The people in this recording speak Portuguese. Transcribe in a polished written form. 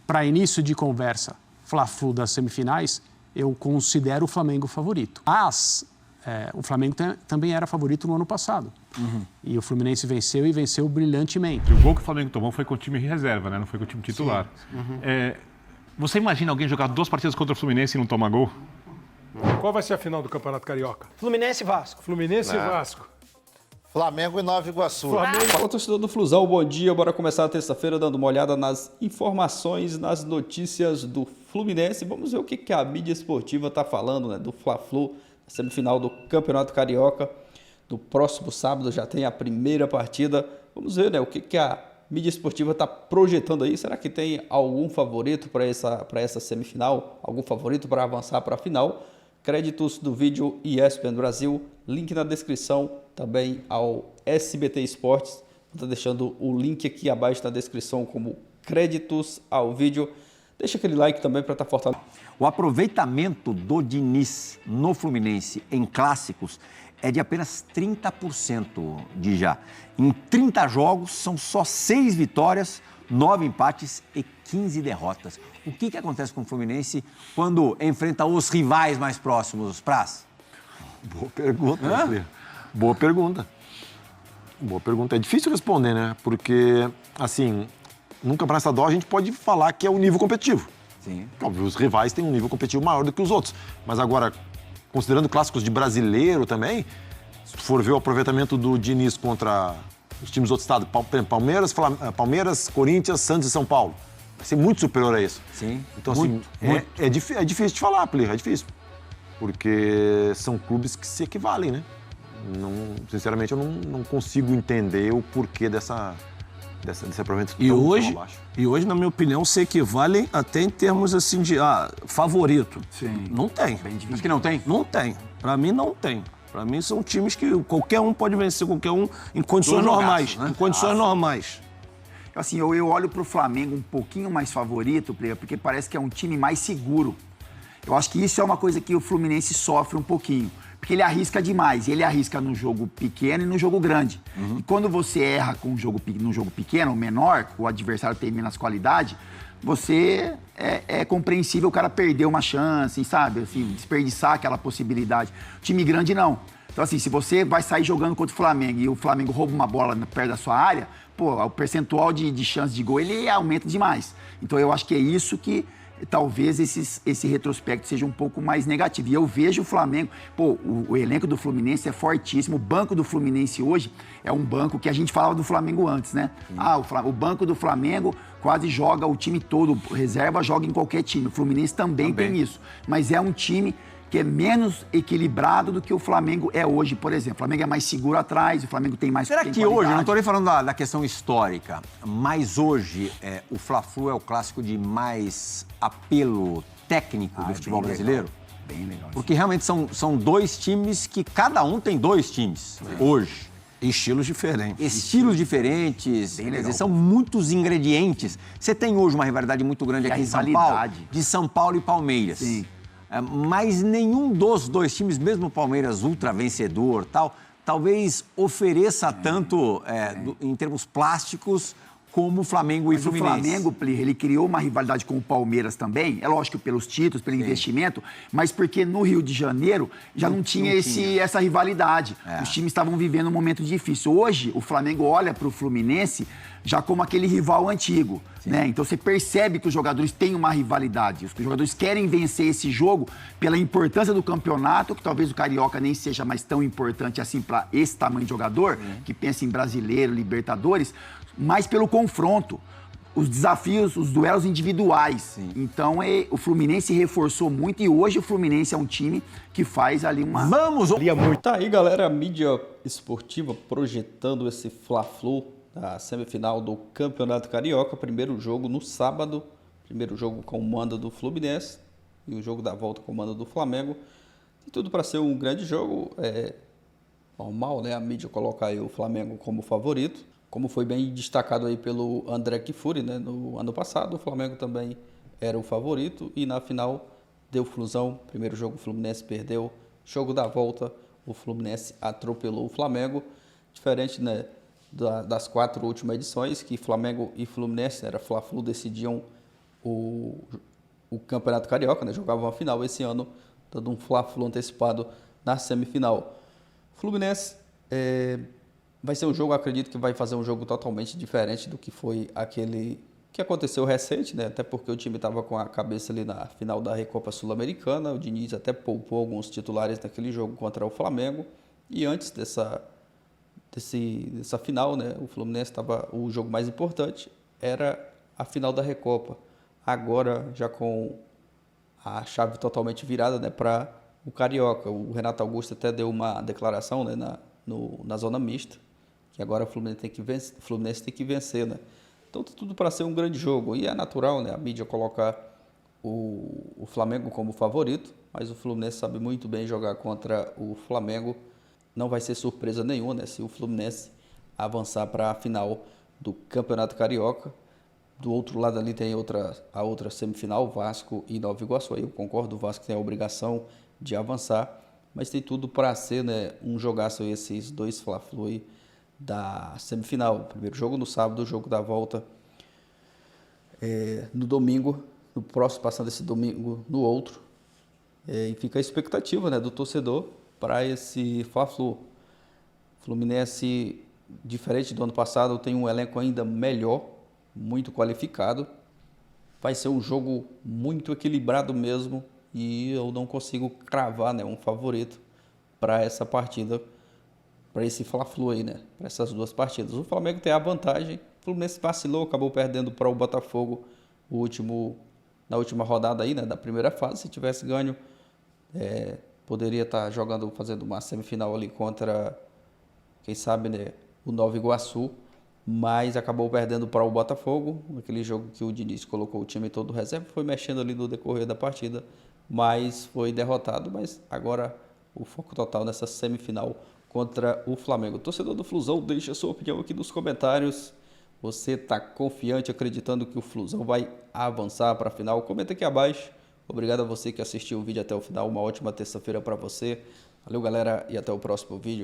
para início de conversa, Fla-Flu das semifinais, eu considero o Flamengo favorito. Mas o Flamengo também era favorito no ano passado. E o Fluminense venceu e venceu brilhantemente. E o gol que o Flamengo tomou foi com o time reserva, né? Não foi com o time titular. Você imagina alguém jogar 2 partidas contra o Fluminense e não tomar gol? Qual vai ser a final do Campeonato Carioca? Fluminense e Vasco. Fluminense e Vasco. Flamengo e Nova Iguaçu. Fala, torcedor do Flusão, bom dia. Bora começar a terça-feira dando uma olhada nas informações, nas notícias do Fluminense. Vamos ver o que a mídia esportiva está falando, né, do Fla-Flu, semifinal do Campeonato Carioca. No próximo sábado já tem a primeira partida. Vamos ver, né, o que a mídia esportiva está projetando aí. Será que tem algum favorito para essa semifinal? Algum favorito para avançar para a final? Créditos do vídeo ESPN Brasil, link na descrição, também ao SBT Esportes. Vou estar deixando o link aqui abaixo na descrição como créditos ao vídeo. Deixa aquele like também para estar fortalecendo. O aproveitamento do Diniz no Fluminense em clássicos é de apenas 30% de já. Em 30 jogos, são só 6 vitórias, 9 empates e 15 derrotas. O que acontece com o Fluminense quando enfrenta os rivais mais próximos, Praz? Boa pergunta, Fê. Boa pergunta. Boa pergunta. É difícil responder, né? Porque, assim, num campeonato estadual a gente pode falar que é o nível competitivo. Sim. Óbvio, os rivais têm um nível competitivo maior do que os outros. Mas agora, considerando clássicos de brasileiro também, se for ver o aproveitamento do Diniz contra os times do outro estado, Palmeiras, Corinthians, Santos e São Paulo, vai ser muito superior a isso. Sim. Então, assim, é difícil de falar, Plih, é difícil. Porque são clubes que se equivalem, né? Sinceramente, eu não consigo entender o porquê desse aproveitamento E hoje, na minha opinião, se equivalem até em termos assim de favorito. Sim. Não tem. Acho que não tem? Não tem. Pra mim, não tem. Pra mim, são times que qualquer um pode vencer qualquer um em condições normais. Né? Em condições normais. Assim, eu olho pro Flamengo um pouquinho mais favorito, porque parece que é um time mais seguro. Eu acho que isso é uma coisa que o Fluminense sofre um pouquinho. Porque ele arrisca demais. Ele arrisca no jogo pequeno e no jogo grande. E quando você erra no jogo pequeno, menor, o adversário tem menos qualidade, é compreensível o cara perder uma chance, sabe? Assim, desperdiçar aquela possibilidade. Time grande, não. Então, assim, se você vai sair jogando contra o Flamengo e o Flamengo rouba uma bola perto da sua área, o percentual de chance de gol, ele aumenta demais. Então, eu acho que é isso que talvez esse retrospecto seja um pouco mais negativo. E eu vejo o Flamengo... o elenco do Fluminense é fortíssimo. O banco do Fluminense hoje é um banco que a gente falava do Flamengo antes, né? O banco do Flamengo quase joga o time todo. Reserva joga em qualquer time. O Fluminense também tem isso. Mas é um time que é menos equilibrado do que o Flamengo é hoje, por exemplo. O Flamengo é mais seguro atrás, o Flamengo tem mais qualidade. Será que hoje, não estou nem falando da questão histórica, mas hoje o Fla-Flu é o clássico de mais apelo técnico do futebol brasileiro? Bem legal. Porque realmente são 2 times que cada um tem 2 times hoje. Estilos diferentes. Estilos diferentes, quer dizer, são muitos ingredientes. Você tem hoje uma rivalidade muito grande aqui em São Paulo, de São Paulo e Palmeiras. Sim. Mas nenhum dos 2 times, mesmo o Palmeiras ultra vencedor, talvez ofereça tanto em termos plásticos como o Flamengo e Fluminense. O Flamengo, Plih, ele criou uma rivalidade com o Palmeiras também, é lógico pelos títulos, pelo investimento, mas porque no Rio de Janeiro já não tinha essa rivalidade. Os times estavam vivendo um momento difícil. Hoje, o Flamengo olha para o Fluminense já como aquele rival antigo, né? Então você percebe que os jogadores têm uma rivalidade, os jogadores querem vencer esse jogo pela importância do campeonato, que talvez o Carioca nem seja mais tão importante assim para esse tamanho de jogador, que pensa em Brasileiro, Libertadores, mas pelo confronto, os desafios, os duelos individuais. Então, o Fluminense reforçou muito e hoje o Fluminense é um time que faz ali uma... Tá aí, galera, a mídia esportiva projetando esse Fla-Flu da semifinal do Campeonato Carioca. Primeiro jogo no sábado, primeiro jogo com o mando do Fluminense e o jogo da volta com o mando do Flamengo. Tem tudo para ser um grande jogo. É normal, né? A mídia colocar aí o Flamengo como favorito. Como foi bem destacado aí pelo André Kifuri, né? No ano passado, o Flamengo também era o favorito e na final deu Flusão. Primeiro jogo o Fluminense perdeu, jogo da volta o Fluminense atropelou o Flamengo. Diferente, né, das 4 últimas edições, que Flamengo e Fluminense, era Fla-Flu, decidiam o Campeonato Carioca, né? Jogava uma final esse ano, dando um Fla-Flu antecipado na semifinal. Fluminense vai ser um jogo, acredito que vai fazer um jogo totalmente diferente do que foi aquele que aconteceu recente, né? Até porque o time estava com a cabeça ali na final da Recopa Sul-Americana, o Diniz até poupou alguns titulares naquele jogo contra o Flamengo, e antes dessa final, né? O Fluminense o jogo mais importante era a final da Recopa. Agora, já com a chave totalmente virada, né, para o Carioca. O Renato Augusto até deu uma declaração, né, na zona mista, que agora o Fluminense tem que vencer, né? Então, tudo para ser um grande jogo. E é natural, né, a mídia colocar o Flamengo como favorito, mas o Fluminense sabe muito bem jogar contra o Flamengo. Não vai ser surpresa nenhuma, né, se o Fluminense avançar para a final do Campeonato Carioca. Do outro lado ali tem a outra semifinal, Vasco e Nova Iguaçu. Aí eu concordo, o Vasco tem a obrigação de avançar, mas tem tudo para ser, né, um jogaço esses dois Fla-Flu aí da semifinal. Primeiro jogo no sábado, o jogo da volta no domingo, no próximo, passando esse domingo no outro. E fica a expectativa, né, do torcedor para esse Fla-Flu. Fluminense, diferente do ano passado, tem um elenco ainda melhor, muito qualificado. Vai ser um jogo muito equilibrado mesmo e eu não consigo cravar, né, um favorito para essa partida, para esse Fla-Flu aí, né, para essas duas partidas. O Flamengo tem a vantagem, o Fluminense vacilou, acabou perdendo para o Botafogo na última rodada aí, né, da primeira fase. Se tivesse ganho, poderia estar fazendo uma semifinal ali contra, quem sabe, né, o Nova Iguaçu, mas acabou perdendo para o Botafogo, aquele jogo que o Diniz colocou o time todo reserva, foi mexendo ali no decorrer da partida, mas foi derrotado. Mas agora o foco total nessa semifinal contra o Flamengo. Torcedor do Flusão, deixa a sua opinião aqui nos comentários. Você está confiante, acreditando que o Flusão vai avançar para a final? Comenta aqui abaixo. Obrigado a você que assistiu o vídeo até o final. Uma ótima terça-feira para você. Valeu, galera, e até o próximo vídeo.